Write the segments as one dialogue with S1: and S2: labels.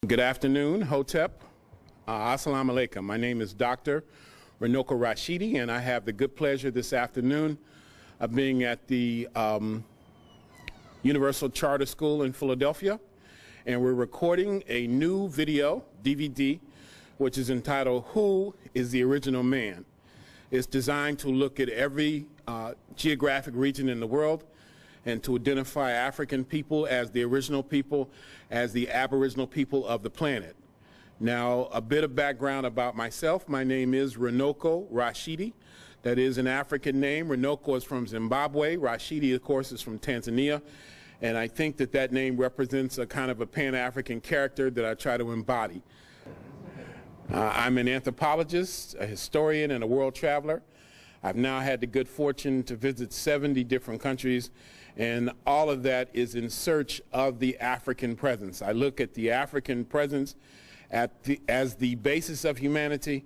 S1: Good afternoon, Hotep. Assalamu alaikum. My name is Dr. RUNOKO Rashidi, and I have the good pleasure this afternoon of being at the Universal Charter School in Philadelphia, and we're recording a new video, DVD, which is entitled, Who is the Original Man? It's designed to look at every geographic region in the world and to identify African people as the original people, as the aboriginal people of the planet. Now, a bit of background about myself. My name is RUNOKO Rashidi. That is an African name. RUNOKO is from Zimbabwe. Rashidi, of course, is from Tanzania. And I think that that name represents a kind of a Pan-African character that I try to embody. I'm an anthropologist, a historian, and a world traveler. I've now had the good fortune to visit 70 different countries, and all of that is in search of the African presence. I look at the African presence as the basis of humanity.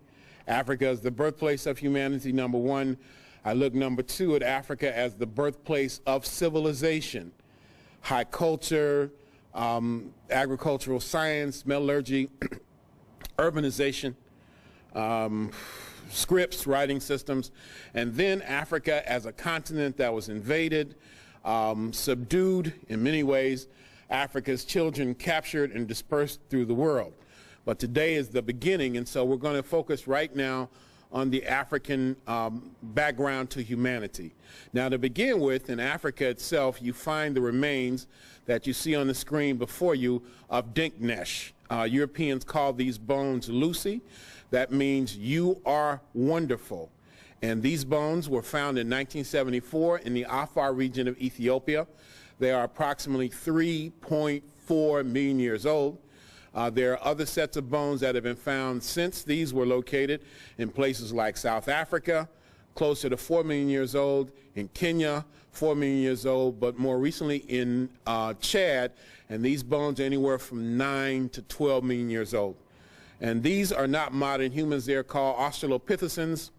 S1: Africa is the birthplace of humanity, number one. I look, number two, at Africa as the birthplace of civilization, high culture, agricultural science, metallurgy, urbanization, scripts, writing systems, and then Africa as a continent that was invaded, subdued in many ways, Africa's children captured and dispersed through the world. But today is the beginning, and so we're going to focus right now on the African background to humanity. Now, to begin with, in Africa itself, you find the remains that you see on the screen before you of Dinknesh. Europeans call these bones Lucy. That means you are wonderful. And these bones were found in 1974 in the Afar region of Ethiopia. They are approximately 3.4 million years old. There are other sets of bones that have been found since these were located in places like South Africa, closer to 4 million years old, in Kenya, 4 million years old, but more recently in Chad, and these bones are anywhere from 9 to 12 million years old. And these are not modern humans. They're called Australopithecines,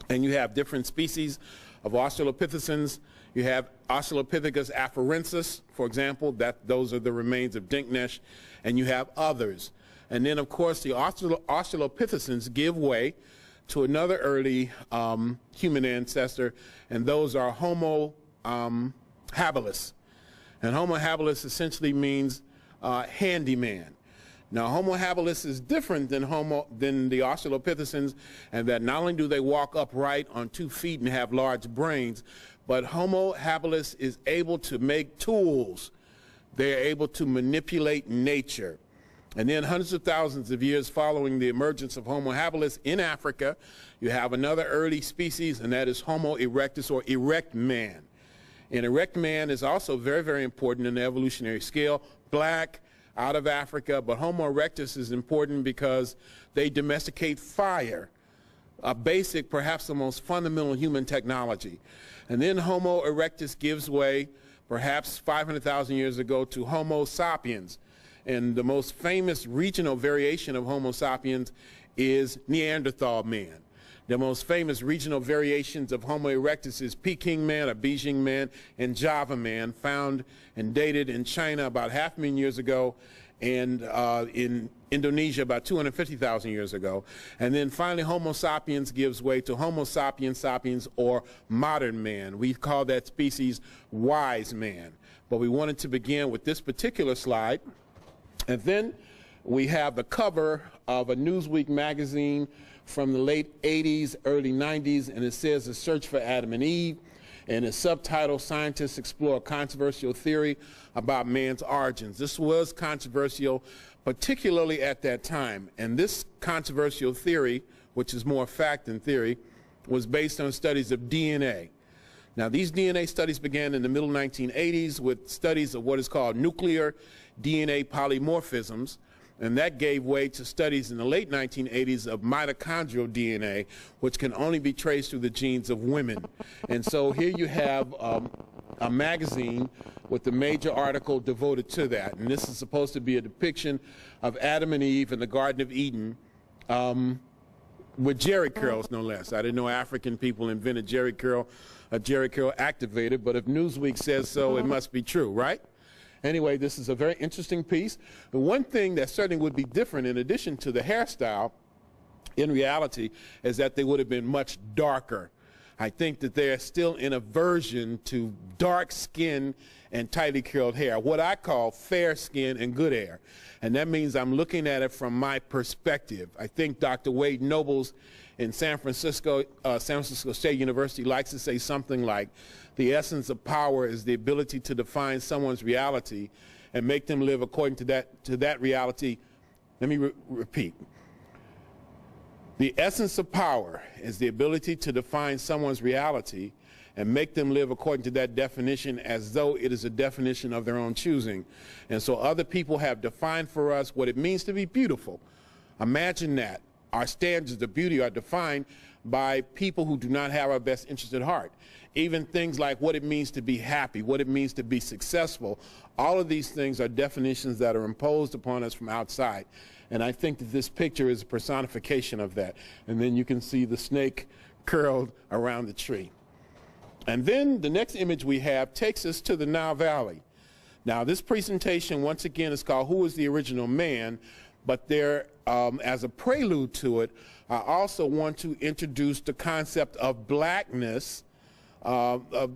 S1: and you have different species of Australopithecines. You have Australopithecus afarensis, for example, those are the remains of Dinknesh, and you have others. And then, of course, the Australopithecines give way to another early human ancestor, and those are Homo habilis. And Homo habilis essentially means handyman. Now, Homo habilis is different than the Australopithecines, and that not only do they walk upright on 2 feet and have large brains, but Homo habilis is able to make tools. They're able to manipulate nature. And then hundreds of thousands of years following the emergence of Homo habilis in Africa, you have another early species, and that is Homo erectus, or erect man. And erect man is also very, very important in the evolutionary scale. Black, out of Africa, but Homo erectus is important because they domesticate fire, a basic, perhaps the most fundamental human technology. And then Homo erectus gives way, perhaps 500,000 years ago, to Homo sapiens. And the most famous regional variation of Homo sapiens is Neanderthal man. The most famous regional variations of Homo erectus is Peking man, or Beijing man, and Java man, found and dated in China about 500,000 years ago, and in Indonesia about 250,000 years ago. And then finally Homo sapiens gives way to Homo sapiens sapiens, or modern man. We call that species wise man. But we wanted to begin with this particular slide. And then we have the cover of a Newsweek magazine from the late 80s, early 90s, and it says The Search for Adam and Eve, and its subtitle, Scientists Explore a Controversial Theory About Man's Origins. This was controversial, particularly at that time, and this controversial theory, which is more fact than theory, was based on studies of DNA. Now, these DNA studies began in the middle 1980s with studies of what is called nuclear DNA polymorphisms, and that gave way to studies in the late 1980s of mitochondrial DNA, which can only be traced through the genes of women. And so here you have a magazine with the major article devoted to that. And this is supposed to be a depiction of Adam and Eve in the Garden of Eden with Jerry curls, no less. I didn't know African people invented Jerry curl, a Jerry curl activator, but if Newsweek says so, it must be true, right? Anyway, this is a very interesting piece. The one thing that certainly would be different in addition to the hairstyle in reality is that they would have been much darker. I think that they're still in aversion to dark skin and tightly curled hair, what I call fair skin and good hair. And that means I'm looking at it from my perspective. I think Dr. Wade Nobles in San Francisco State University likes to say something like, the essence of power is the ability to define someone's reality and make them live according to that reality. Let me repeat. The essence of power is the ability to define someone's reality and make them live according to that definition as though it is a definition of their own choosing. And so other people have defined for us what it means to be beautiful. Imagine that. Our standards of beauty are defined by people who do not have our best interest at heart. Even things like what it means to be happy, what it means to be successful, all of these things are definitions that are imposed upon us from outside. And I think that this picture is a personification of that. And then you can see the snake curled around the tree. And then the next image we have takes us to the Nile Valley. Now this presentation, once again, is called Who is the Original Man? But there, as a prelude to it, I also want to introduce the concept of blackness of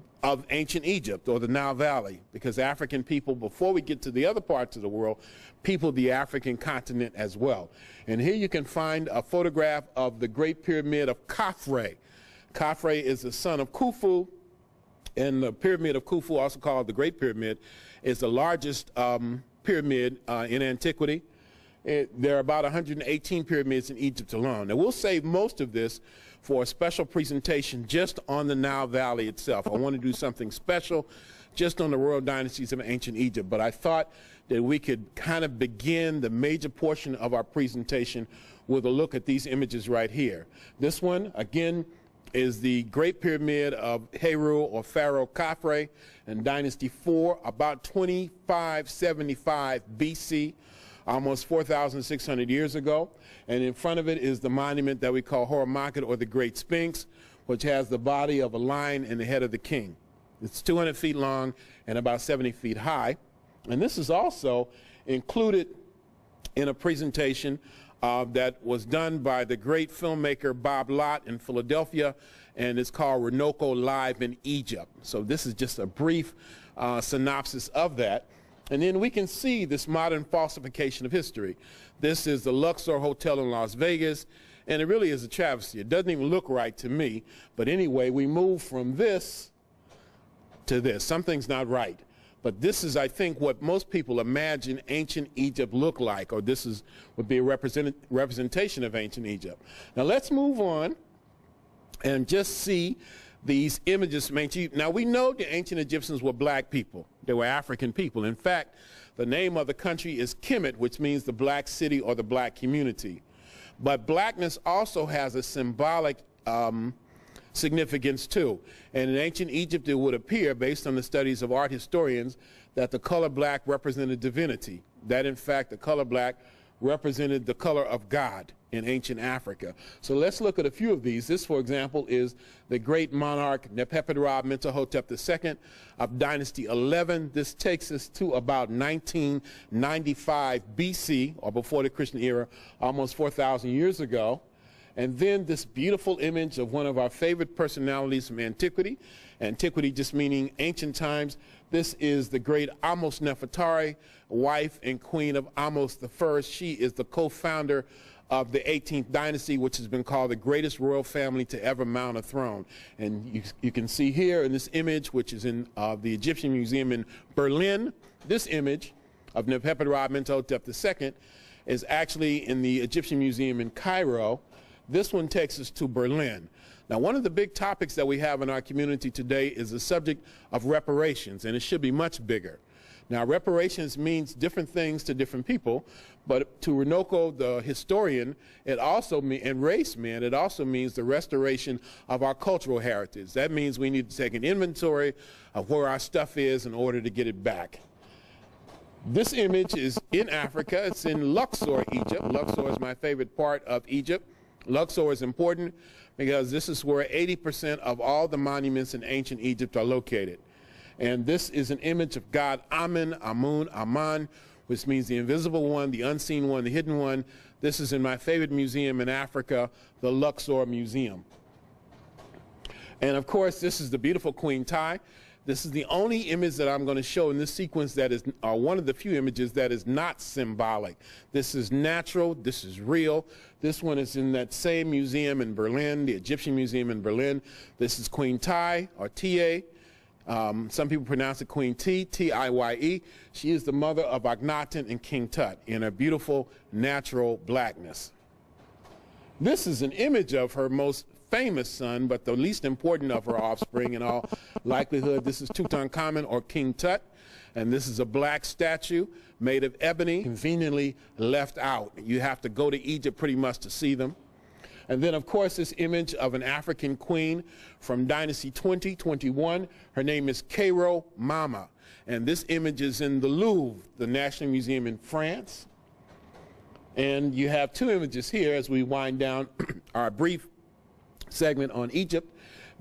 S1: ancient Egypt, or the Nile Valley, because African people, before we get to the other parts of the world, peopled the African continent as well. And here you can find a photograph of the Great Pyramid of Khafre. Khafre is the son of Khufu, and the Pyramid of Khufu, also called the Great Pyramid, is the largest pyramid in antiquity. There are about 118 pyramids in Egypt alone. Now we'll save most of this for a special presentation just on the Nile Valley itself. I want to do something special just on the royal dynasties of ancient Egypt, but I thought that we could kind of begin the major portion of our presentation with a look at these images right here. This one, again, is the Great Pyramid of Heru, or Pharaoh Khafre, in Dynasty 4, about 2575 BC. Almost 4,600 years ago. And in front of it is the monument that we call Horemheb, or the Great Sphinx, which has the body of a lion and the head of the king. It's 200 feet long and about 70 feet high. And this is also included in a presentation that was done by the great filmmaker Bob Lott in Philadelphia, and it's called RUNOKO Live in Egypt. So this is just a brief synopsis of that. And then we can see this modern falsification of history. This is the Luxor Hotel in Las Vegas, and it really is a travesty. It doesn't even look right to me. But anyway, we move from this to this. Something's not right. But this is, I think, what most people imagine ancient Egypt looked like, or this would be a representation of ancient Egypt. Now let's move on and just see these images from ancient Egypt. Now we know the ancient Egyptians were black people. They were African people. In fact, the name of the country is Kemet, which means the black city or the black community. But blackness also has a symbolic significance too. And in ancient Egypt, it would appear, based on the studies of art historians, that the color black represented divinity. That in fact, the color black represented the color of God in ancient Africa. So let's look at a few of these. This, for example, is the great monarch Nefertari-Mentuhotep II of Dynasty 11. This takes us to about 1995 BC, or before the Christian era, almost 4,000 years ago. And then this beautiful image of one of our favorite personalities from antiquity, antiquity just meaning ancient times. This is the great Amos Nefertari, wife and queen of Amos I. She is the co-founder of the 18th dynasty, which has been called the greatest royal family to ever mount a throne. And you can see here in this image, which is in the Egyptian Museum in Berlin, this image of Nefertari-Mentuhotep II is actually in the Egyptian Museum in Cairo. This one takes us to Berlin. Now, one of the big topics that we have in our community today is the subject of reparations, and it should be much bigger. Now, reparations means different things to different people, but to RUNOKO, the historian, it also and race man, it also means the restoration of our cultural heritage. That means we need to take an inventory of where our stuff is in order to get it back. This image is in Africa. It's in Luxor, Egypt. Luxor is my favorite part of Egypt. Luxor is important because this is where 80% of all the monuments in ancient Egypt are located. And this is an image of God Amen, Amun, Aman, which means the invisible one, the unseen one, the hidden one. This is in my favorite museum in Africa, the Luxor Museum. And of course, this is the beautiful Queen Ty. This is the only image that I'm going to show in this sequence that is one of the few images that is not symbolic. This is natural. This is real. This one is in that same museum in Berlin, the Egyptian Museum in Berlin. This is Queen Ty, or T.A. Some people pronounce it Queen T, T-I-Y-E. She is the mother of Akhenaten and King Tut in her beautiful natural blackness. This is an image of her most famous son, but the least important of her offspring in all likelihood. This is Tutankhamun, or King Tut, and this is a black statue made of ebony, conveniently left out. You have to go to Egypt pretty much to see them. And then, of course, this image of an African queen from Dynasty 2021. Her name is Cairo Mama, and this image is in the Louvre, the National Museum in France. And you have two images here as we wind down our brief segment on Egypt.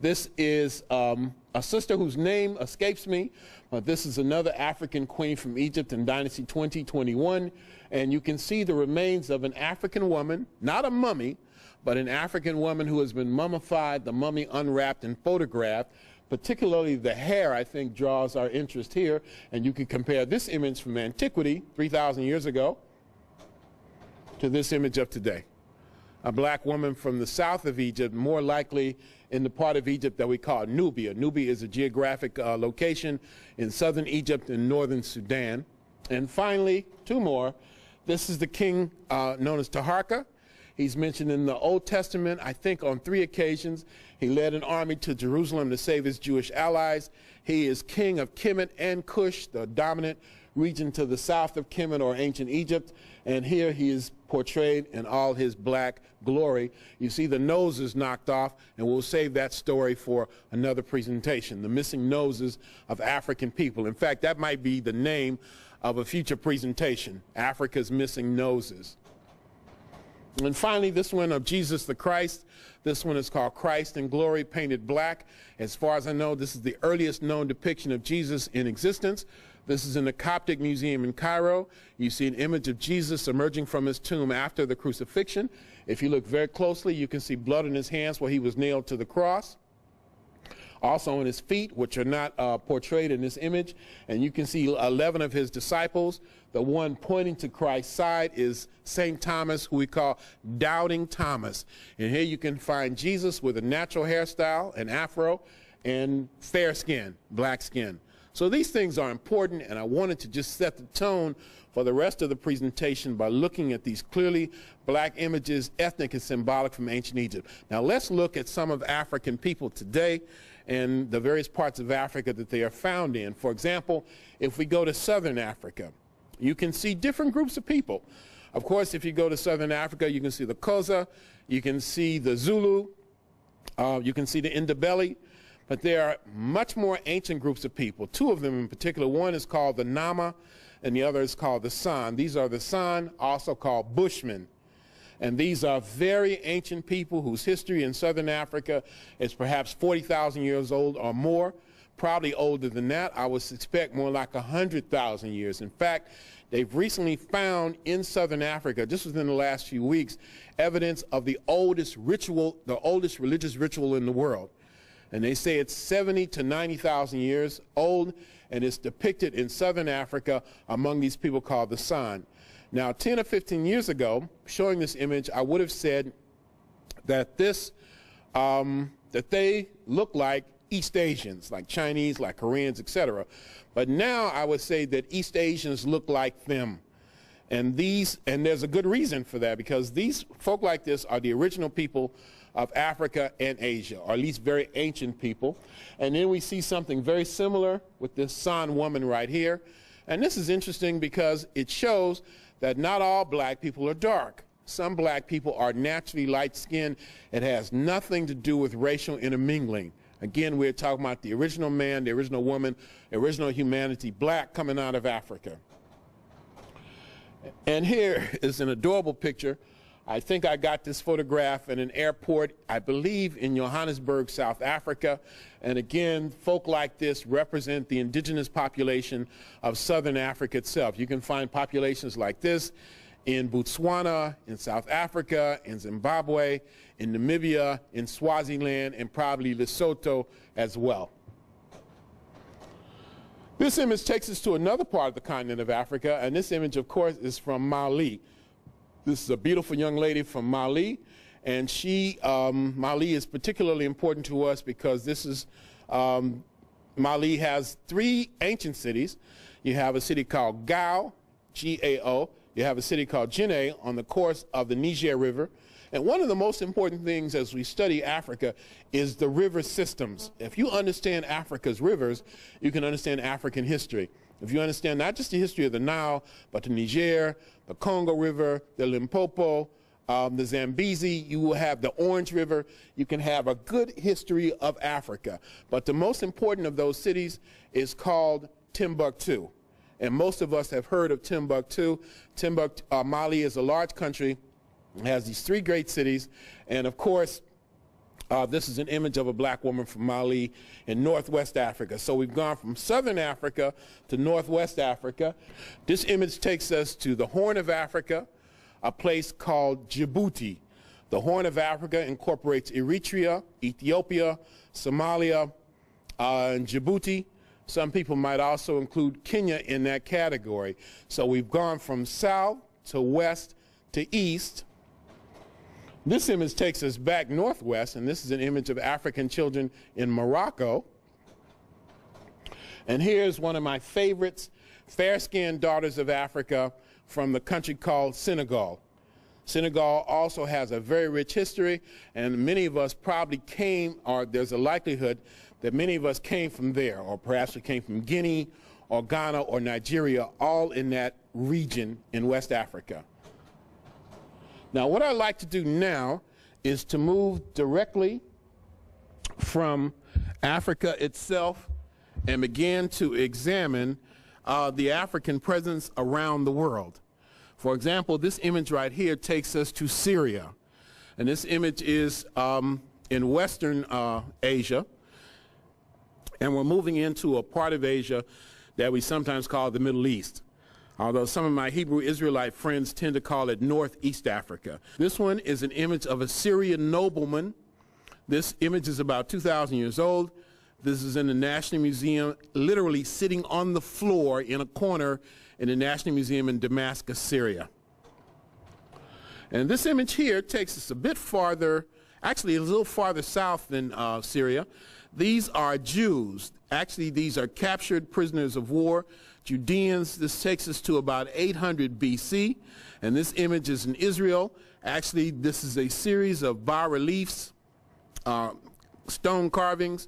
S1: This is a sister whose name escapes me, but this is another African queen from Egypt in Dynasty 2021, and you can see the remains of an African woman, not a mummy, but an African woman who has been mummified, the mummy unwrapped and photographed. Particularly the hair, I think, draws our interest here, and you can compare this image from antiquity, 3,000 years ago, to this image of today. A black woman from the south of Egypt, more likely in the part of Egypt that we call Nubia. Nubia is a geographic location in southern Egypt and northern Sudan. And finally, two more. This is the king known as Taharka. He's mentioned in the Old Testament, I think, on 3 occasions. He led an army to Jerusalem to save his Jewish allies. He is king of Kemet and Cush, the dominant region to the south of Kemet, or ancient Egypt. And here he is portrayed in all his black glory. You see the noses knocked off, and we'll save that story for another presentation, the missing noses of African people. In fact, that might be the name of a future presentation, Africa's Missing Noses. And finally, this one of Jesus the Christ. This one is called Christ in Glory, painted black. As far as I know, this is the earliest known depiction of Jesus in existence. This is in the Coptic Museum in Cairo. You see an image of Jesus emerging from his tomb after the crucifixion. If you look very closely, you can see blood in his hands where he was nailed to the cross. Also on his feet, which are not portrayed in this image. And you can see 11 of his disciples. The one pointing to Christ's side is St. Thomas, who we call Doubting Thomas. And here you can find Jesus with a natural hairstyle, an afro, and fair skin, black skin. So these things are important, and I wanted to just set the tone for the rest of the presentation by looking at these clearly black images, ethnic and symbolic, from ancient Egypt. Now let's look at some of African people today and the various parts of Africa that they are found in. For example, if we go to southern Africa, you can see different groups of people. Of course, if you go to southern Africa, you can see the Xhosa, you can see the Zulu, you can see the Ndebele. But there are much more ancient groups of people, 2 of them in particular. One is called the Nama, and the other is called the San. These are the San, also called Bushmen. And these are very ancient people whose history in southern Africa is perhaps 40,000 years old or more, probably older than that. I would suspect more like 100,000 years. In fact, they've recently found in southern Africa, just within the last few weeks, evidence of the oldest ritual, the oldest religious ritual in the world. And they say it's 70 to 90,000 years old, and it's depicted in southern Africa among these people called the San. Now, 10 or 15 years ago, showing this image, I would have said that that they look like East Asians, like Chinese, like Koreans, etc. But now I would say that East Asians look like them. And there's a good reason for that, because these folk like this are the original people of Africa and Asia, or at least very ancient people. And then we see something very similar with this San woman right here. And this is interesting because it shows that not all black people are dark. Some black people are naturally light-skinned. It has nothing to do with racial intermingling. Again, we're talking about the original man, the original woman, original humanity, black, coming out of Africa. And here is an adorable picture. I think I got this photograph at an airport, I believe in Johannesburg, South Africa. And again, folk like this represent the indigenous population of Southern Africa itself. You can find populations like this in Botswana, in South Africa, in Zimbabwe, in Namibia, in Swaziland, and probably Lesotho as well. This image takes us to another part of the continent of Africa, and this image, of course, is from Mali. This is a beautiful young lady from Mali, and Mali is particularly important to us because this is, Mali has 3 ancient cities. You have a city called Gao, G-A-O. You have a city called Djenné on the course of the Niger River. And one of the most important things as we study Africa is the river systems. If you understand Africa's rivers, you can understand African history. If you understand not just the history of the Nile, but the Niger, the Congo River, the Limpopo, the Zambezi, you will have the Orange River. You can have a good history of Africa. But the most important of those cities is called Timbuktu. And most of us have heard of Timbuktu. Mali is a large country. It has these 3 great cities. And of course, this is an image of a black woman from Mali in Northwest Africa. So we've gone from Southern Africa to Northwest Africa. This image takes us to the Horn of Africa, a place called Djibouti. The Horn of Africa incorporates Eritrea, Ethiopia, Somalia, and Djibouti. Some people might also include Kenya in that category. So we've gone from south to west to east. This image takes us back northwest, and this is an image of African children in Morocco. And here's one of my favorites, fair-skinned daughters of Africa from the country called Senegal. Senegal also has a very rich history, and many of us probably came, or there's a likelihood that many of us came from there, or perhaps we came from Guinea or Ghana or Nigeria, all in that region in West Africa. Now, what I'd like to do now is to move directly from Africa itself and begin to examine the African presence around the world. For example, this image right here takes us to Syria. And this image is in Western Asia. And we're moving into a part of Asia that we sometimes call the Middle East, although some of my Hebrew Israelite friends tend to call it Northeast Africa. This one is an image of a Syrian nobleman. This image is about 2,000 years old. This is in the National Museum, literally sitting on the floor in a corner in the National Museum in Damascus, Syria. And this image here takes us a bit farther, actually a little farther south than Syria. These are Jews. Actually, these are captured prisoners of war, Judeans. This takes us to about 800 BC, and this image is in Israel. Actually, this is a series of bas-reliefs, stone carvings,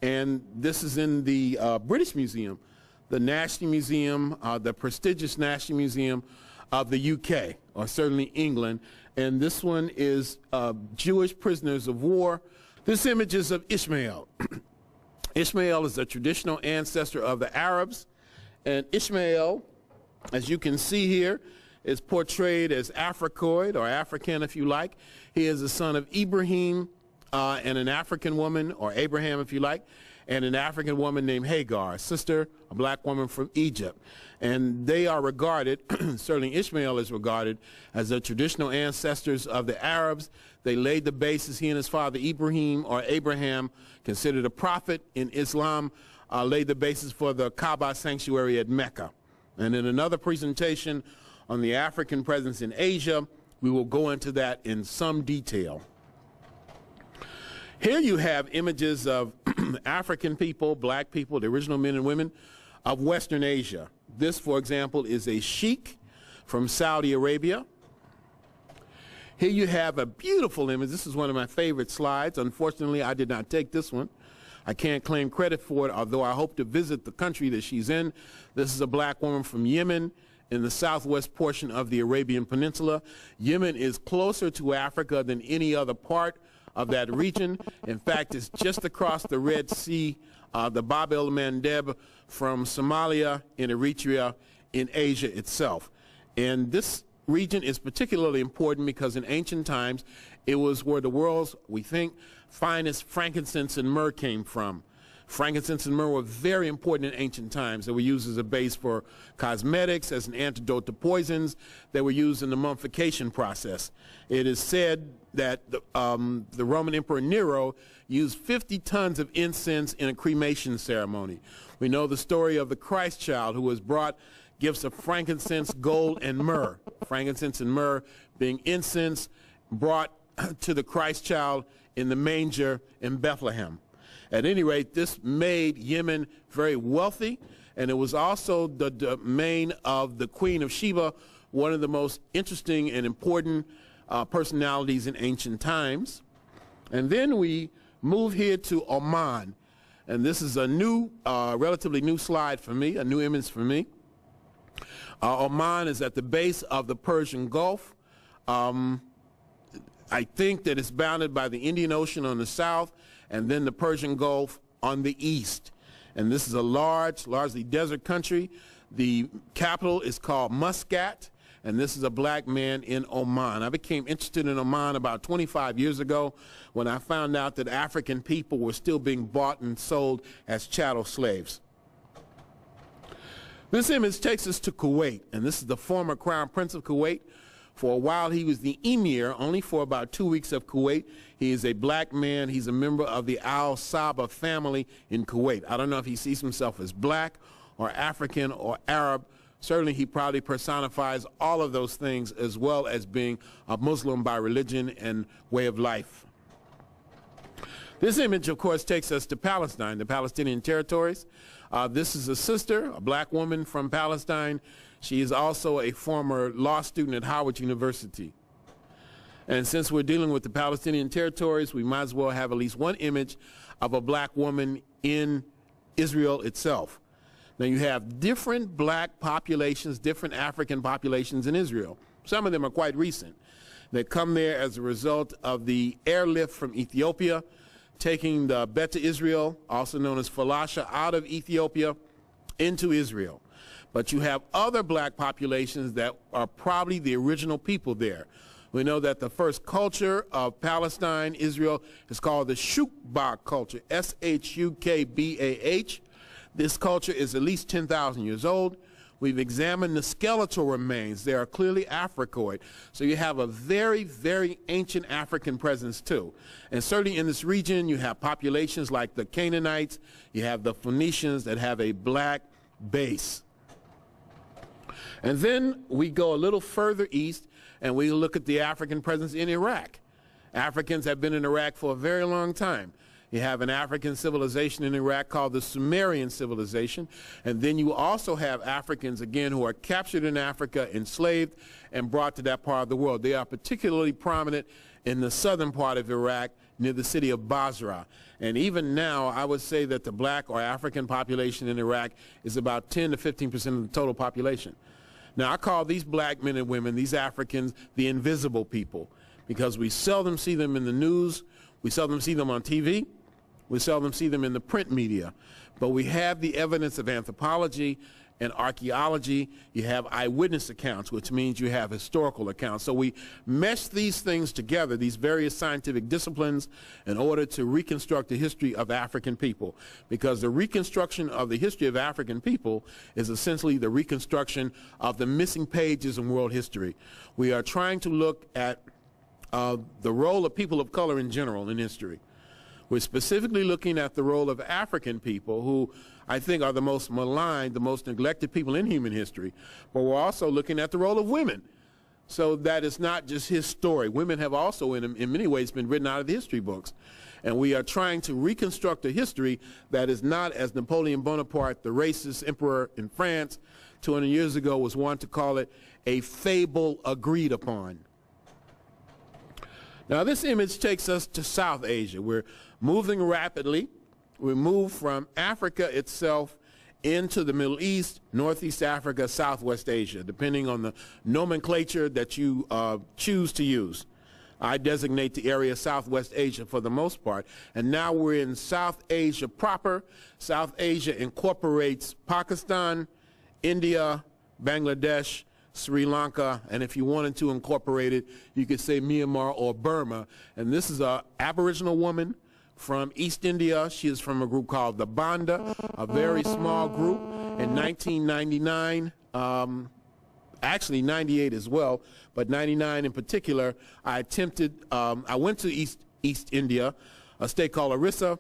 S1: and this is in the British Museum, the National Museum, the prestigious National Museum of the UK, or certainly England. And this one is Jewish prisoners of war. This image is of Ishmael. Ishmael is a traditional ancestor of the Arabs. And Ishmael, as you can see here, is portrayed as Africoid, or African if you like. He is the son of Ibrahim and an African woman, or Abraham if you like, and an African woman named Hagar, a sister, a black woman from Egypt. And they are regarded, certainly Ishmael is regarded, as the traditional ancestors of the Arabs. They laid the basis, he and his father Ibrahim, or Abraham, considered a prophet in Islam, laid the basis for the Kaaba sanctuary at Mecca. And in another presentation on the African presence in Asia, we will go into that in some detail. Here you have images of African people, black people, the original men and women of Western Asia. This, for example, is a sheikh from Saudi Arabia. Here you have a beautiful image. This is one of my favorite slides. Unfortunately, I did not take this one. I can't claim credit for it, although I hope to visit the country that she's in. This is a black woman from Yemen in the southwest portion of the Arabian Peninsula. Yemen is closer to Africa than any other part of that region. In fact, it's just across the Red Sea, the Bab el-Mandeb from Somalia and Eritrea in Asia itself. And this region is particularly important because in ancient times, it was where the world's, we think, finest frankincense and myrrh came from. Frankincense and myrrh were very important in ancient times. They were used as a base for cosmetics, as an antidote to poisons. They were used in the mummification process. It is said that the Roman Emperor Nero used 50 tons of incense in a cremation ceremony. We know the story of the Christ child who was brought gifts of frankincense, gold, and myrrh. Frankincense and myrrh being incense brought to the Christ child in the manger in Bethlehem. At any rate, this made Yemen very wealthy, and it was also the domain of the Queen of Sheba, one of the most interesting and important personalities in ancient times. And then we move here to Oman, and this is a new, relatively new slide for me, a new image for me. Oman is at the base of the Persian Gulf. I think that it's bounded by the Indian Ocean on the south and then the Persian Gulf on the east. And this is a largely desert country. The capital is called Muscat, and this is a black man in Oman. I became interested in Oman about 25 years ago when I found out that African people were still being bought and sold as chattel slaves. This image takes us to Kuwait, and this is the former Crown Prince of Kuwait. For a while, he was the emir, only for about 2 weeks, of Kuwait. He is a black man. He's a member of the Al Saba family in Kuwait. I don't know if he sees himself as black or African or Arab. Certainly, he probably personifies all of those things, as well as being a Muslim by religion and way of life. This image, of course, takes us to Palestine, the Palestinian territories. This is a sister, a black woman from Palestine. She is also a former law student at Howard University. And since we're dealing with the Palestinian territories, we might as well have at least one image of a black woman in Israel itself. Now, you have different black populations, different African populations in Israel. Some of them are quite recent. They come there as a result of the airlift from Ethiopia, taking the Beta Israel, also known as Falasha, out of Ethiopia into Israel. But you have other black populations that are probably the original people there. We know that the first culture of Palestine, Israel, is called the Shukbah culture, S-H-U-K-B-A-H. This culture is at least 10,000 years old. We've examined the skeletal remains. They are clearly Africoid. So you have a very, very ancient African presence too. And certainly in this region, you have populations like the Canaanites, you have the Phoenicians that have a black base. And then we go a little further east and we look at the African presence in Iraq. Africans have been in Iraq for a very long time. You have an African civilization in Iraq called the Sumerian civilization. And then you also have Africans, again, who are captured in Africa, enslaved, and brought to that part of the world. They are particularly prominent in the southern part of Iraq, near the city of Basra. And even now, I would say that the black or African population in Iraq is about 10 to 15% of the total population. Now, I call these black men and women, these Africans, the invisible people, because we seldom see them in the news, we seldom see them on TV, we seldom see them in the print media. But we have the evidence of anthropology and archaeology. You have eyewitness accounts, which means you have historical accounts. So we mesh these things together, these various scientific disciplines, in order to reconstruct the history of African people. Because the reconstruction of the history of African people is essentially the reconstruction of the missing pages in world history. We are trying to look at the role of people of color in general in history. We're specifically looking at the role of African people, who I think are the most maligned, the most neglected people in human history. But we're also looking at the role of women. So that it's not just his story. Women have also, in many ways, been written out of the history books. And we are trying to reconstruct a history that is not, as Napoleon Bonaparte, the racist emperor in France 200 years ago, was wont to call it, a fable agreed upon. Now, this image takes us to South Asia. We're moving rapidly. We move from Africa itself into the Middle East, Northeast Africa, Southwest Asia, depending on the nomenclature that you choose to use. I designate the area Southwest Asia for the most part. And now we're in South Asia proper. South Asia incorporates Pakistan, India, Bangladesh, Sri Lanka, and if you wanted to incorporate it, you could say Myanmar or Burma. And this is an Aboriginal woman from East India. She is from a group called the Banda, a very small group. In 1999, actually 98 as well, but 99 in particular, I went to East India, a state called Orissa,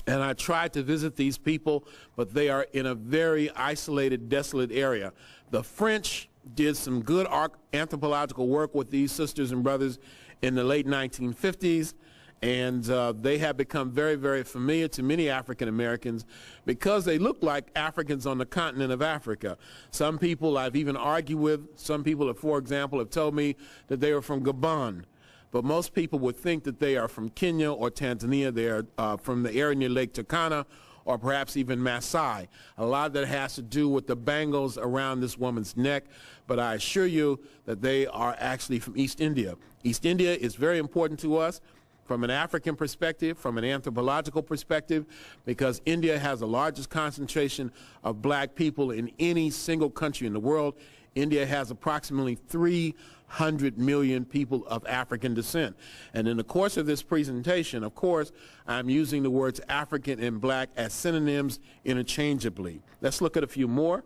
S1: and I tried to visit these people, but they are in a very isolated, desolate area. The French did some good anthropological work with these sisters and brothers in the late 1950s, and they have become very, very familiar to many African Americans because they look like Africans on the continent of Africa. Some people I've even argued with, some people, for example, have told me that they are from Gabon. But most people would think that they are from Kenya or Tanzania. They are from the area near Lake Turkana or perhaps even Maasai. A lot of that has to do with the bangles around this woman's neck, but I assure you that they are actually from East India. East India is very important to us from an African perspective, from an anthropological perspective, because India has the largest concentration of black people in any single country in the world. India has approximately 300 million people of African descent. And in the course of this presentation, of course, I'm using the words African and black as synonyms interchangeably. Let's look at a few more.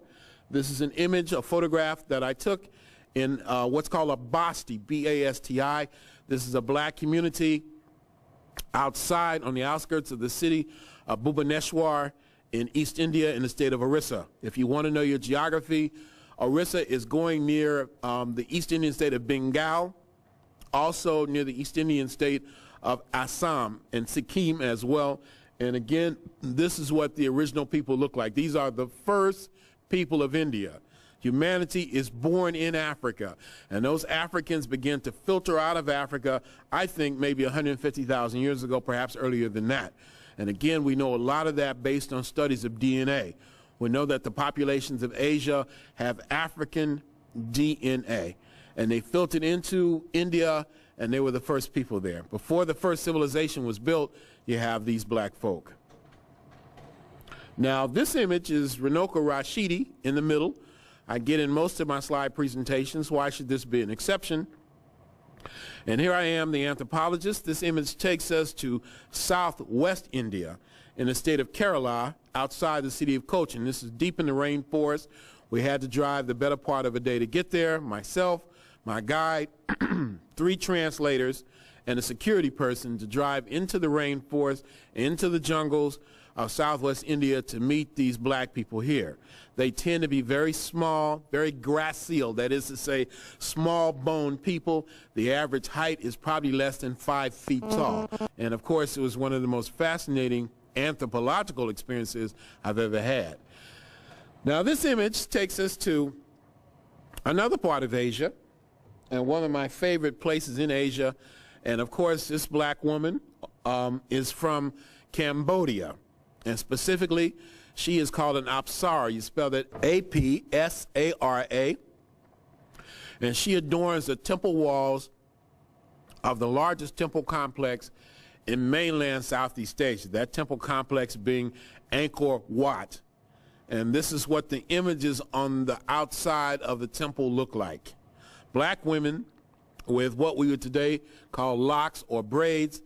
S1: This is an image, a photograph that I took in what's called a basti, B-A-S-T-I. This is a black community outside on the outskirts of the city of Bhubaneswar in East India in the state of Orissa. If you want to know your geography, Orissa is going near the East Indian state of Bengal, also near the East Indian state of Assam and Sikkim as well. And again, this is what the original people look like. These are the first people of India. Humanity is born in Africa, and those Africans began to filter out of Africa, I think maybe 150,000 years ago, perhaps earlier than that. And again, we know a lot of that based on studies of DNA. We know that the populations of Asia have African DNA, and they filtered into India, and they were the first people there. Before the first civilization was built, you have these black folk. Now, this image is RUNOKO RASHIDI in the middle. I get in most of my slide presentations. Why should this be an exception? And here I am, the anthropologist. This image takes us to southwest India in the state of Kerala, outside the city of Cochin. This is deep in the rainforest. We had to drive the better part of a day to get there. Myself, my guide, 3 translators, and a security person to drive into the rainforest, into the jungles of southwest India to meet these black people here. They tend to be very small, very gracile, that is to say, small-boned people. The average height is probably less than 5 feet tall. And of course, it was one of the most fascinating anthropological experiences I've ever had. Now, this image takes us to another part of Asia, and one of my favorite places in Asia. And of course, this black woman is from Cambodia. And specifically, she is called an Apsara. You spell that A-P-S-A-R-A. And she adorns the temple walls of the largest temple complex in mainland Southeast Asia, that temple complex being Angkor Wat. And this is what the images on the outside of the temple look like. Black women with what we would today call locks or braids,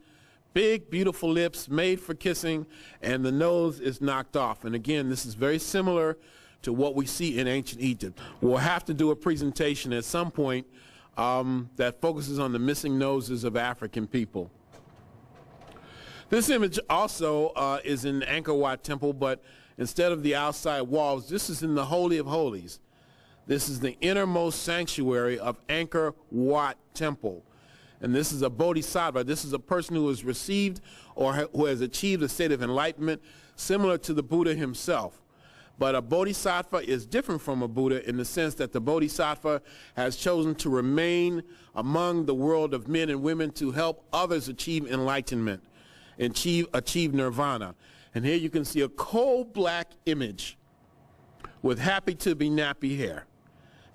S1: big, beautiful lips made for kissing, and the nose is knocked off. And again, this is very similar to what we see in ancient Egypt. We'll have to do a presentation at some point that focuses on the missing noses of African people. This image also is in the Angkor Wat Temple, but instead of the outside walls, this is in the Holy of Holies. This is the innermost sanctuary of Angkor Wat Temple. And this is a bodhisattva. This is a person who has received or who has achieved a state of enlightenment similar to the Buddha himself. But a bodhisattva is different from a Buddha in the sense that the bodhisattva has chosen to remain among the world of men and women to help others achieve enlightenment, achieve nirvana. And here you can see a coal black image with happy-to-be-nappy hair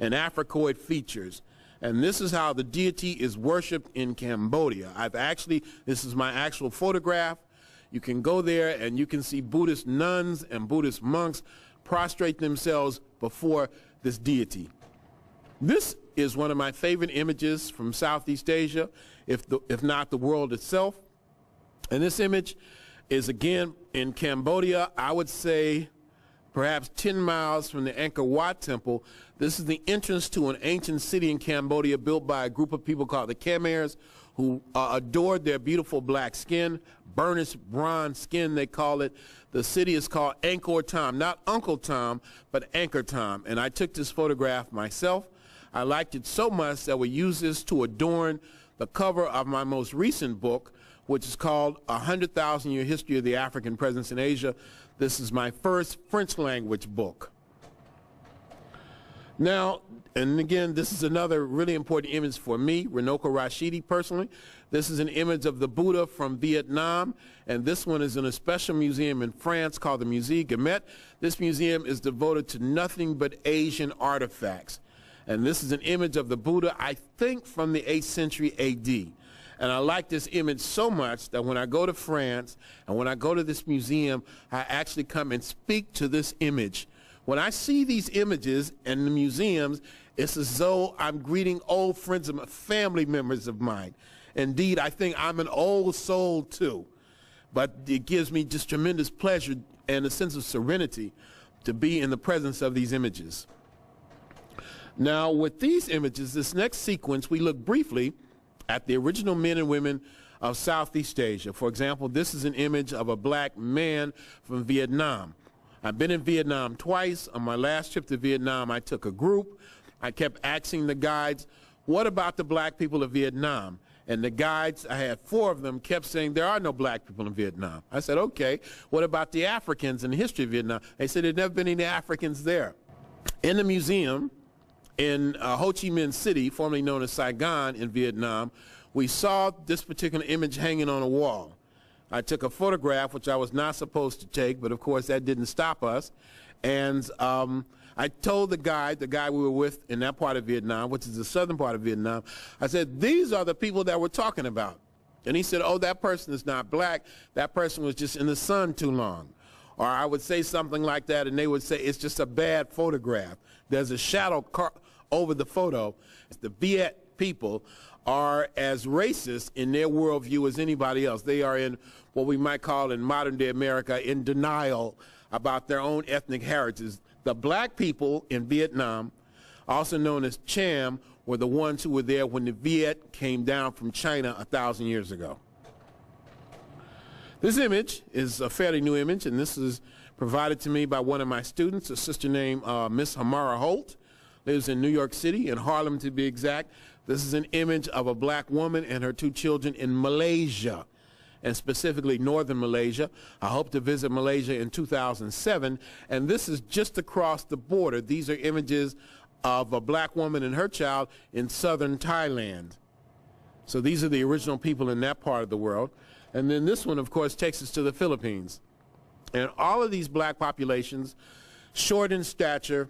S1: and Africoid features. And this is how the deity is worshipped in Cambodia. This is my actual photograph. You can go there and you can see Buddhist nuns and Buddhist monks prostrate themselves before this deity. This is one of my favorite images from Southeast Asia, if not the world itself. And this image is again in Cambodia, I would say perhaps 10 miles from the Angkor Wat Temple. This is the entrance to an ancient city in Cambodia built by a group of people called the Khmers, who adored their beautiful black skin, burnished bronze skin they call it. The city is called Angkor Thom, not Uncle Tom, but Angkor Thom. And I took this photograph myself. I liked it so much that we used this to adorn the cover of my most recent book, which is called 100,000 Year History of the African Presence in Asia. This is my first French language book. Now, and again, this is another really important image for me, RUNOKO RASHIDI personally. This is an image of the Buddha from Vietnam, and this one is in a special museum in France called the Musée Guimet. This museum is devoted to nothing but Asian artifacts. And this is an image of the Buddha, I think from the 8th century AD. And I like this image so much that when I go to France and when I go to this museum, I actually come and speak to this image. When I see these images in the museums, it's as though I'm greeting old friends and family members of mine. Indeed, I think I'm an old soul too. But it gives me just tremendous pleasure and a sense of serenity to be in the presence of these images. Now, with these images, this next sequence, we look briefly at the original men and women of Southeast Asia. For example, this is an image of a black man from Vietnam. I've been in Vietnam twice. On my last trip to Vietnam, I took a group. I kept asking the guides, what about the black people of Vietnam? And the guides, I had 4 of them, kept saying, there are no black people in Vietnam. I said, okay, what about the Africans in the history of Vietnam? They said there'd never been any Africans there. In the museum in Ho Chi Minh City, formerly known as Saigon in Vietnam, we saw this particular image hanging on a wall. I took a photograph, which I was not supposed to take, but of course that didn't stop us. And I told the guy we were with in that part of Vietnam, which is the southern part of Vietnam, I said, these are the people that we're talking about. And he said, oh, that person is not black. That person was just in the sun too long. Or I would say something like that, and they would say, it's just a bad photograph. There's a shadow over the photo. The Viet people are as racist in their worldview as anybody else. They are in what we might call in modern-day America in denial about their own ethnic heritage. The black people in Vietnam, also known as Cham, were the ones who were there when the Viet came down from China 1,000 years ago. This image is a fairly new image, and this is provided to me by one of my students, a sister named Miss Hamara Holt, lives in New York City, in Harlem to be exact. This is an image of a black woman and her 2 children in Malaysia, and specifically northern Malaysia. I hope to visit Malaysia in 2007, and this is just across the border. These are images of a black woman and her child in southern Thailand. So these are the original people in that part of the world. And then this one, of course, takes us to the Philippines. And all of these black populations, short in stature,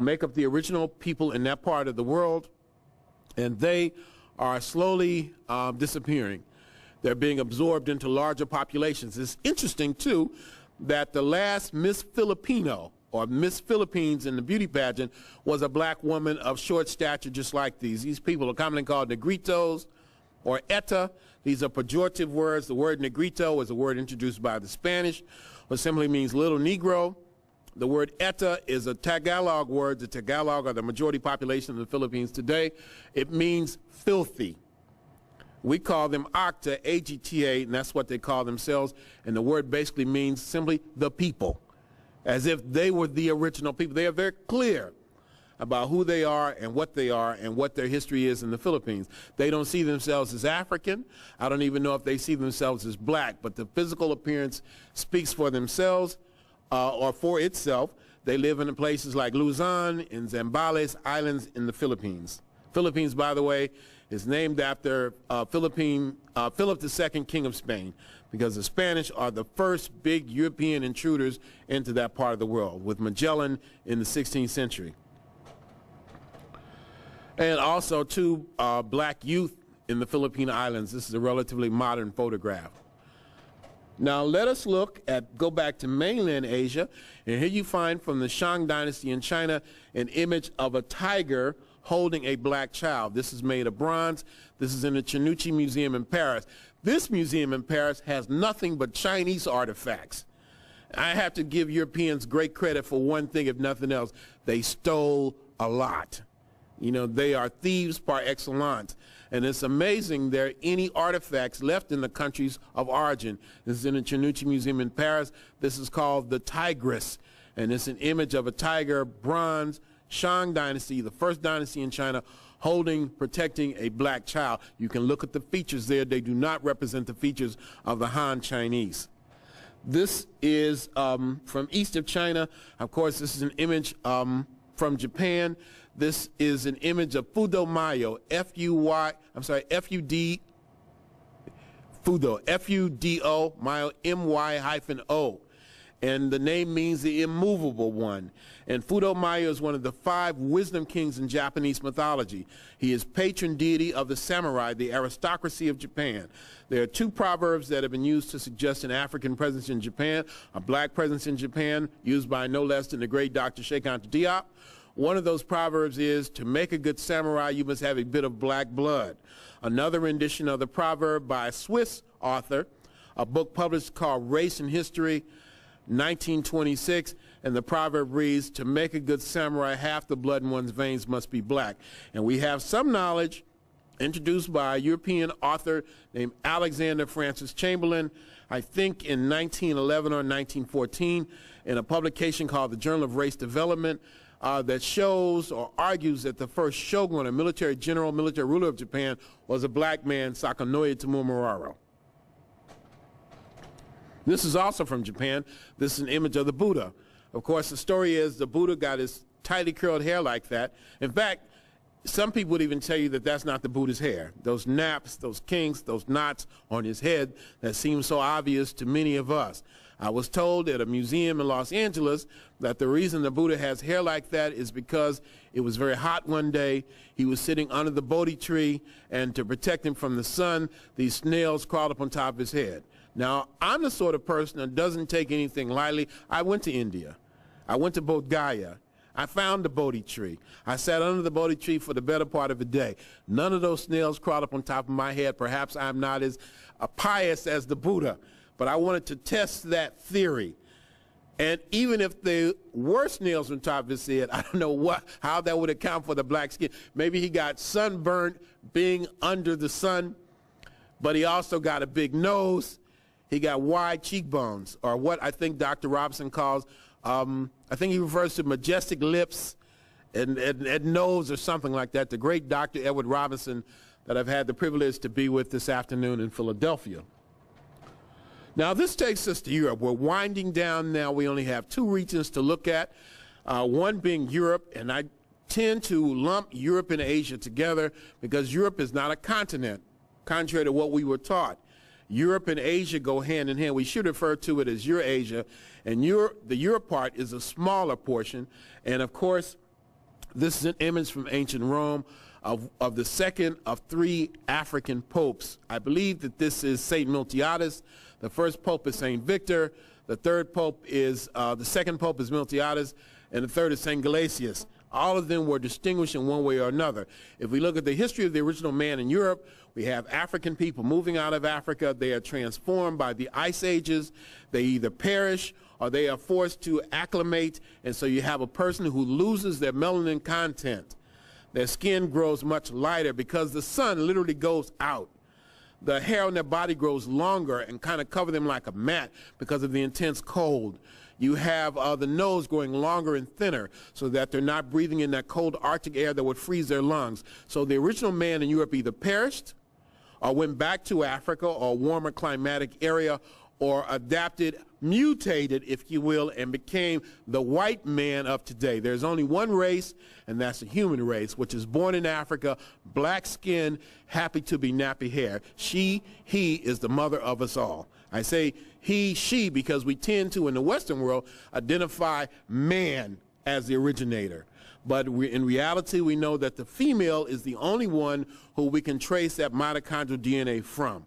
S1: make up the original people in that part of the world, and they are slowly disappearing. They're being absorbed into larger populations. It's interesting, too, that the last Miss Filipino, or Miss Philippines in the beauty pageant, was a black woman of short stature just like these. These people are commonly called negritos or eta. These are pejorative words. The word negrito is a word introduced by the Spanish, which simply means little Negro. The word eta is a Tagalog word. The Tagalog are the majority population of the Philippines today. It means filthy. We call them Agta, A-G-T-A, and that's what they call themselves. And the word basically means simply the people, as if they were the original people. They are very clear about who they are and what their history is in the Philippines. They don't see themselves as African. I don't even know if they see themselves as black, but the physical appearance speaks for themselves or for itself. They live in places like Luzon, in Zambales Islands in the Philippines. Philippines, by the way, is named after Philip II, King of Spain, because the Spanish are the first big European intruders into that part of the world, with Magellan in the 16th century. And also 2 black youth in the Philippine Islands. This is a relatively modern photograph. Now let us go back to mainland Asia, and here you find from the Shang dynasty in China an image of a tiger holding a black child. This is made of bronze. This is in the Chanucci Museum in Paris. This museum in Paris has nothing but Chinese artifacts. I have to give Europeans great credit for one thing, if nothing else. They stole a lot. You know, they are thieves par excellence. And it's amazing there are any artifacts left in the countries of origin. This is in the Chanucci Museum in Paris. This is called the Tigress. And it's an image of a tiger, bronze, Shang dynasty, the first dynasty in China, protecting a black child. You can look at the features there. They do not represent the features of the Han Chinese. This is from east of China. Of course, this is an image from Japan. This is an image of Fudo Mayo, F-U-D-O, Mayo, M-Y-O. And the name means the immovable one. And Fudo Mayo is one of the 5 wisdom kings in Japanese mythology. He is patron deity of the samurai, the aristocracy of Japan. There are 2 proverbs that have been used to suggest an African presence in Japan, a black presence in Japan, used by no less than the great Dr. Sheikh Anta Diop. One of those proverbs is, to make a good samurai, you must have a bit of black blood. Another rendition of the proverb by a Swiss author, a book published called Race and History, 1926, and the proverb reads, to make a good samurai, half the blood in one's veins must be black. And we have some knowledge introduced by a European author named Alexander Francis Chamberlain, I think in 1911 or 1914, in a publication called the Journal of Race Development, that shows or argues that the first shogun, a military general, military ruler of Japan, was a black man, Sakanoye Tomomiraro. This is also from Japan. This is an image of the Buddha. Of course, the story is the Buddha got his tightly curled hair like that. In fact, some people would even tell you that that's not the Buddha's hair. Those naps, those kinks, those knots on his head that seem so obvious to many of us. I was told at a museum in Los Angeles that the reason the Buddha has hair like that is because it was very hot one day. He was sitting under the Bodhi tree, and to protect him from the sun, these snails crawled up on top of his head. Now, I'm the sort of person that doesn't take anything lightly. I went to India. I went to Bodh Gaya. I found the Bodhi tree. I sat under the Bodhi tree for the better part of a day. None of those snails crawled up on top of my head. Perhaps I'm not as pious as the Buddha, but I wanted to test that theory. And even if there were snails on top of his head, I don't know how that would account for the black skin. Maybe he got sunburned being under the sun, but he also got a big nose. He got wide cheekbones, or what I think Dr. Robinson calls, I think he refers to majestic lips and nose or something like that. The great Dr. Edward Robinson that I've had the privilege to be with this afternoon in Philadelphia. Now, this takes us to Europe. We're winding down now. We only have 2 regions to look at, one being Europe, and I tend to lump Europe and Asia together because Europe is not a continent, contrary to what we were taught. Europe and Asia go hand in hand. We should refer to it as Eurasia, and the Europe part is a smaller portion. And of course, this is an image from ancient Rome of the second of 3 African popes. I believe that this is Saint Miltiades. The first pope is Saint Victor. The second pope is Miltiades, and the third is Saint Gelasius. All of them were distinguished in one way or another. If we look at the history of the original man in Europe, we have African people moving out of Africa. They are transformed by the ice ages. They either perish or they are forced to acclimate, and so you have a person who loses their melanin content. Their skin grows much lighter because the sun literally goes out. The hair on their body grows longer and kind of cover them like a mat because of the intense cold. You have the nose growing longer and thinner so that they're not breathing in that cold Arctic air that would freeze their lungs. So the original man in Europe either perished or went back to Africa or a warmer climatic area, or adapted, mutated, if you will, and became the white man of today. There's only one race, and that's the human race, which is born in Africa, black skin, happy to be nappy hair. She, he is the mother of us all. I say he, she, because we tend to, in the Western world, identify man as the originator. But in reality, we know that the female is the only one who we can trace that mitochondrial DNA from.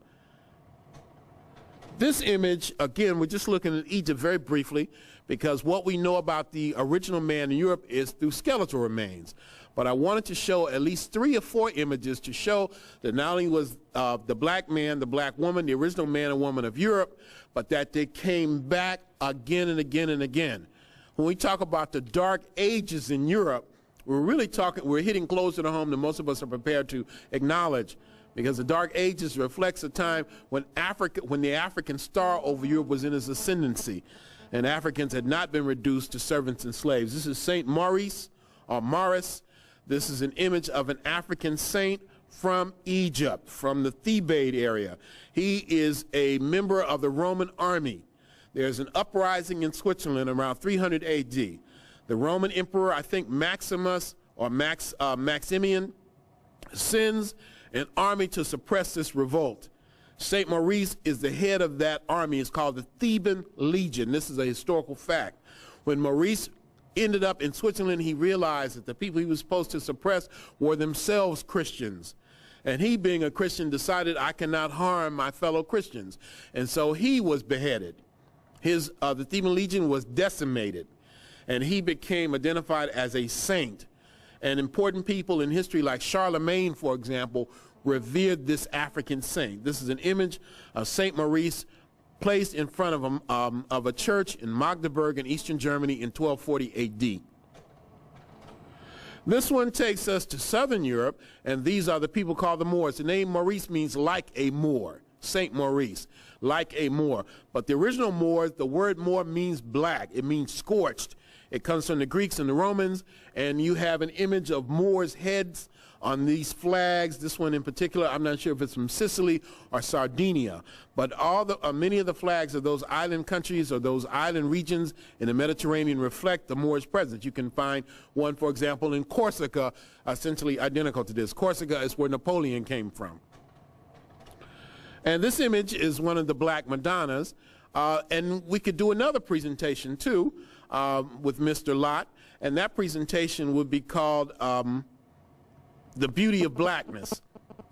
S1: This image, again, we're just looking at Egypt very briefly, because what we know about the original man in Europe is through skeletal remains. But I wanted to show at least 3 or 4 images to show that not only was the black man, the black woman, the original man and woman of Europe, but that they came back again and again and again. When we talk about the Dark Ages in Europe, we're hitting closer to home than most of us are prepared to acknowledge, because the Dark Ages reflects a time when the African star over Europe was in its ascendancy, and Africans had not been reduced to servants and slaves. This is Saint Maurice, or Maurice. This is an image of an African saint from Egypt, from the Thebaid area. He is a member of the Roman army. There's an uprising in Switzerland around 300 AD. The Roman emperor, I think Maximus or Maximian, sends an army to suppress this revolt. Saint Maurice is the head of that army. It's called the Theban Legion. This is a historical fact. When Maurice ended up in Switzerland, he realized that the people he was supposed to suppress were themselves Christians. And he, being a Christian, decided, I cannot harm my fellow Christians. And so he was beheaded. The Theban Legion was decimated, and he became identified as a saint. And important people in history like Charlemagne, for example, revered this African saint. This is an image of Saint Maurice placed in front of a church in Magdeburg in eastern Germany in 1240 AD. This one takes us to southern Europe, and these are the people called the Moors. The name Maurice means like a Moor, Saint Maurice, like a Moor. But the original Moors, the word Moor means black. It means scorched. It comes from the Greeks and the Romans, and you have an image of Moors' heads on these flags. This one in particular, I'm not sure if it's from Sicily or Sardinia, but many of the flags of those island countries or those island regions in the Mediterranean reflect the Moorish presence. You can find one, for example, in Corsica, essentially identical to this. Corsica is where Napoleon came from. And this image is one of the Black Madonnas, and we could do another presentation too with Mr. Lott, and that presentation would be called The Beauty of Blackness.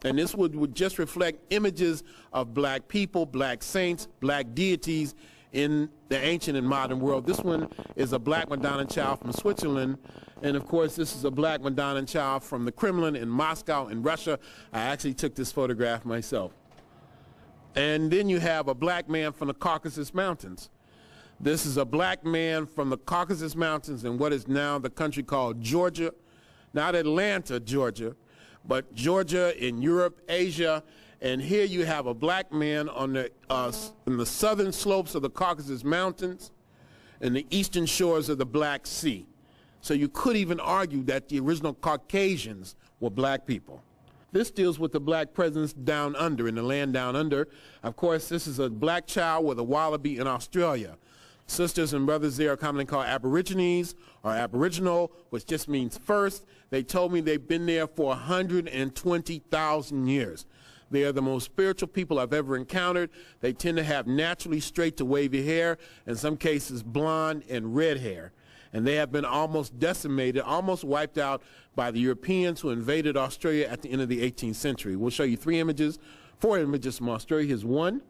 S1: And this would just reflect images of black people, black saints, black deities in the ancient and modern world. This one is a Black Madonna child from Switzerland. And of course, this is a Black Madonna child from the Kremlin in Moscow in Russia. I actually took this photograph myself. And then you have a black man from the Caucasus Mountains. This is a black man from the Caucasus Mountains in what is now the country called Georgia. Not Atlanta, Georgia, but Georgia in Europe, Asia. And here you have a black man on in the southern slopes of the Caucasus Mountains and the eastern shores of the Black Sea. So you could even argue that the original Caucasians were black people. This deals with the black presence down under, in the land down under. Of course, this is a black child with a wallaby in Australia. Sisters and brothers there are commonly called Aborigines or Aboriginal, which just means first. They told me they've been there for 120,000 years. They are the most spiritual people I've ever encountered. They tend to have naturally straight to wavy hair, in some cases blonde and red hair. And they have been almost decimated, almost wiped out by the Europeans who invaded Australia at the end of the 18th century. We'll show you 4 images from Australia. Here's one.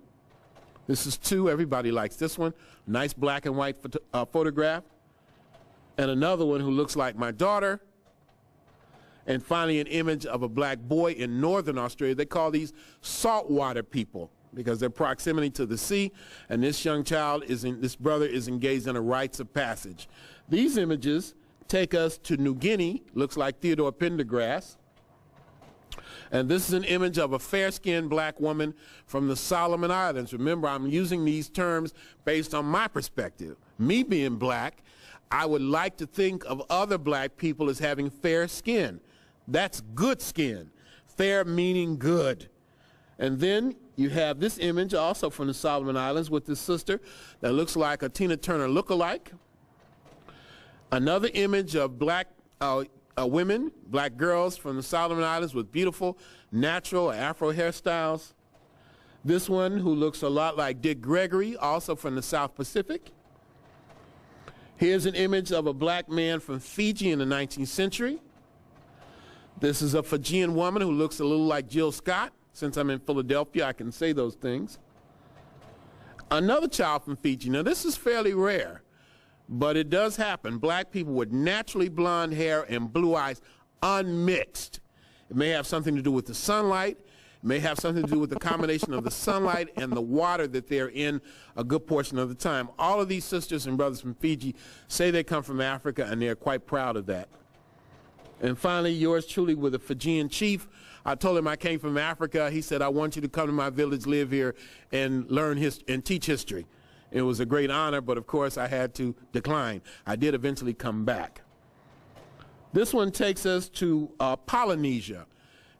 S1: This is 2. Everybody likes this one. Nice black and white photograph. And another one who looks like my daughter. And finally, an image of a black boy in northern Australia. They call these saltwater people because their proximity to the sea. And this young child, this brother is engaged in a rites of passage. These images take us to New Guinea. Looks like Theodore Pendergrass. And this is an image of a fair-skinned black woman from the Solomon Islands. Remember, I'm using these terms based on my perspective. Me being black, I would like to think of other black people as having fair skin. That's good skin. Fair meaning good. And then you have this image also from the Solomon Islands with this sister that looks like a Tina Turner lookalike. Another image of black women, black girls from the Solomon Islands with beautiful natural Afro hairstyles. This one who looks a lot like Dick Gregory, also from the South Pacific. Here's an image of a black man from Fiji in the 19th century. This is a Fijian woman who looks a little like Jill Scott. Since I'm in Philadelphia, I can say those things. Another child from Fiji. Now, this is fairly rare. but it does happen. Black people with naturally blonde hair and blue eyes, unmixed. It may have something to do with the sunlight. It may have something to do with the combination of the sunlight and the water that they're in a good portion of the time. All of these sisters and brothers from Fiji say they come from Africa, and they're quite proud of that. And finally, yours truly with a Fijian chief. I told him I came from Africa. He said, I want you to come to my village, live here, and learn and teach history. It was a great honor, but of course I had to decline. I did eventually come back. This one takes us to Polynesia.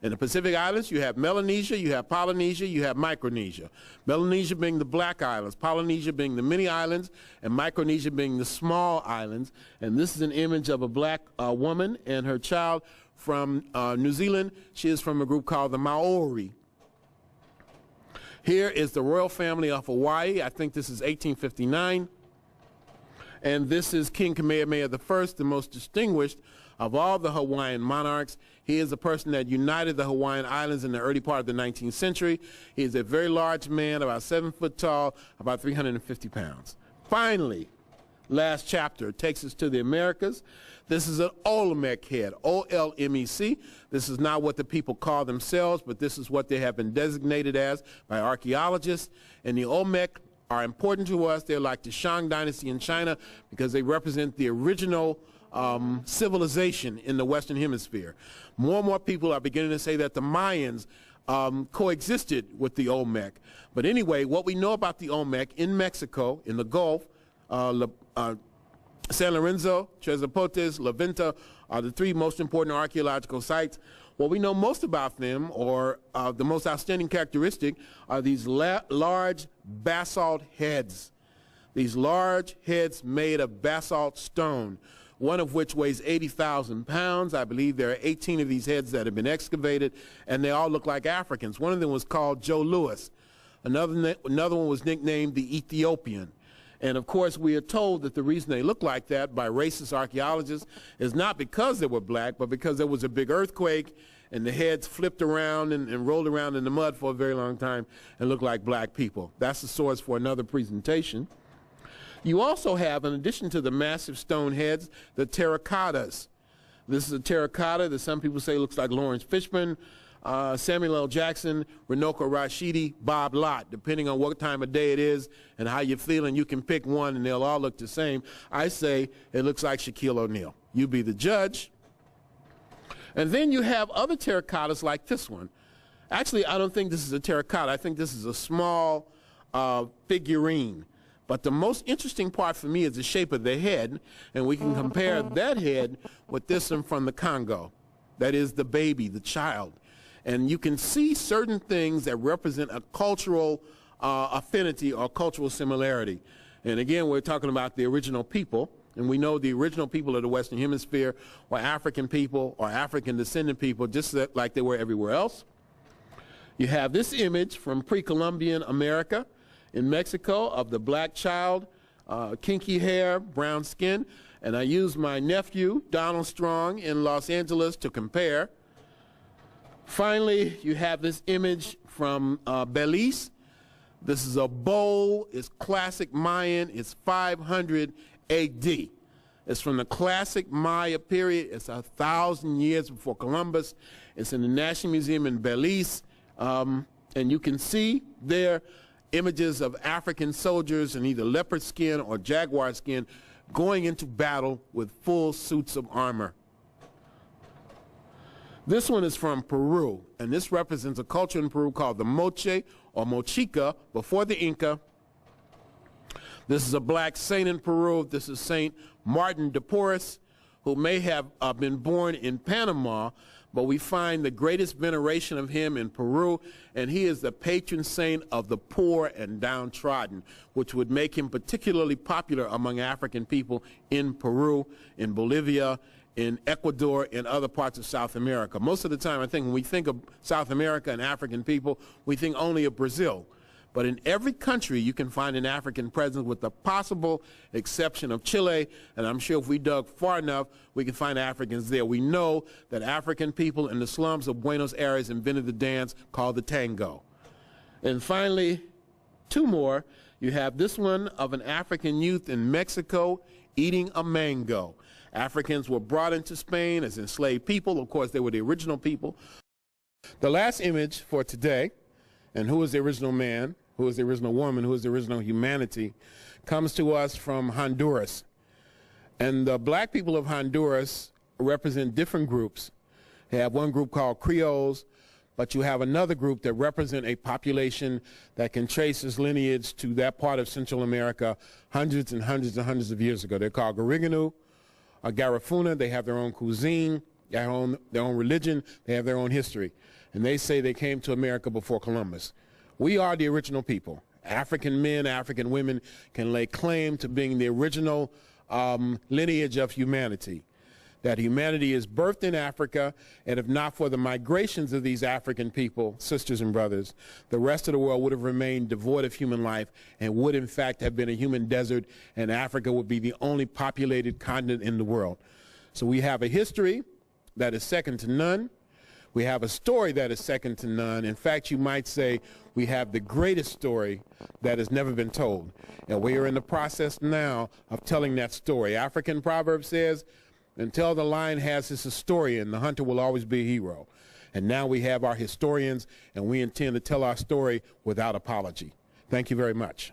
S1: In the Pacific Islands, you have Melanesia, you have Polynesia, you have Micronesia. Melanesia being the black islands, Polynesia being the many islands, and Micronesia being the small islands. And this is an image of a black woman and her child from New Zealand. She is from a group called the Maori. Here is the royal family of Hawaii. I think this is 1859. And this is King Kamehameha I, the most distinguished of all the Hawaiian monarchs. He is a person that united the Hawaiian Islands in the early part of the 19th century. He is a very large man, about 7 foot tall, about 350 pounds. Finally, last chapter takes us to the Americas. This is an Olmec head, O-L-M-E-C. This is not what the people call themselves, but this is what they have been designated as by archaeologists. And the Olmec are important to us. They're like the Shang dynasty in China because they represent the original civilization in the Western Hemisphere. More and more people are beginning to say that the Mayans coexisted with the Olmec. But anyway, what we know about the Olmec in Mexico, in the Gulf, San Lorenzo, Tres Zapotes, La Venta are the 3 most important archaeological sites. What we know most about them, or the most outstanding characteristic, are these large basalt heads. These large heads made of basalt stone, one of which weighs 80,000 pounds. I believe there are 18 of these heads that have been excavated, and they all look like Africans. One of them was called Joe Louis. Another one was nicknamed the Ethiopian. And of course, we are told that the reason they look like that by racist archaeologists is not because they were black, but because there was a big earthquake and the heads flipped around and rolled around in the mud for a very long time and looked like black people. That's the source for another presentation. You also have, in addition to the massive stone heads, the terracottas. This is a terracotta that some people say looks like Lawrence Fishburne, Samuel L. Jackson, RUNOKO RASHIDI, Bob Lott. Depending on what time of day it is and how you're feeling, you can pick one and they'll all look the same. I say it looks like Shaquille O'Neal. You be the judge. And then you have other terracottas like this one. Actually, I don't think this is a terracotta. I think this is a small figurine. But the most interesting part for me is the shape of the head, and we can compare that head with this one from the Congo. That is the baby, the child. And you can see certain things that represent a cultural affinity or cultural similarity. And again, we're talking about the original people, and we know the original people of the Western Hemisphere were African people or African descendant people, just like they were everywhere else. You have this image from pre-Columbian America in Mexico of the black child, kinky hair, brown skin, and I used my nephew, Donald Strong, in Los Angeles to compare. Finally, you have this image from Belize. This is a bowl. It's classic Mayan. It's 500 AD. It's from the classic Maya period. It's 1,000 years before Columbus. It's in the National Museum in Belize. And you can see there images of African soldiers in either leopard skin or jaguar skin going into battle with full suits of armor. This one is from Peru, and this represents a culture in Peru called the Moche or Mochica before the Inca. This is a black saint in Peru. This is Saint Martin de Porres, who may have been born in Panama, but we find the greatest veneration of him in Peru, and he is the patron saint of the poor and downtrodden, which would make him particularly popular among African people in Peru, in Bolivia, in Ecuador, and other parts of South America. Most of the time, I think when we think of South America and African people, we think only of Brazil. But in every country, you can find an African presence with the possible exception of Chile, and I'm sure if we dug far enough, we can find Africans there. We know that African people in the slums of Buenos Aires invented the dance called the tango. And finally, 2 more. You have this one of an African youth in Mexico eating a mango. Africans were brought into Spain as enslaved people. Of course, they were the original people. The last image for today, and who is the original man, who is the original woman, who is the original humanity, comes to us from Honduras. And the black people of Honduras represent different groups. They have one group called Creoles, but you have another group that represent a population that can trace its lineage to that part of Central America hundreds and hundreds and hundreds of years ago. They're called Gariganu, Garifuna. They have their own cuisine, their own religion, they have their own history. And they say they came to America before Columbus. We are the original people. African men, African women can lay claim to being the original lineage of humanity. That humanity is birthed in Africa, and if not for the migrations of these African people, sisters and brothers, the rest of the world would have remained devoid of human life and would in fact have been a human desert, and Africa would be the only populated continent in the world. So we have a history that is second to none. We have a story that is second to none. In fact, you might say we have the greatest story that has never been told. And we are in the process now of telling that story. African proverb says, until the lion has his historian, the hunter will always be a hero. And now we have our historians, and we intend to tell our story without apology. Thank you very much.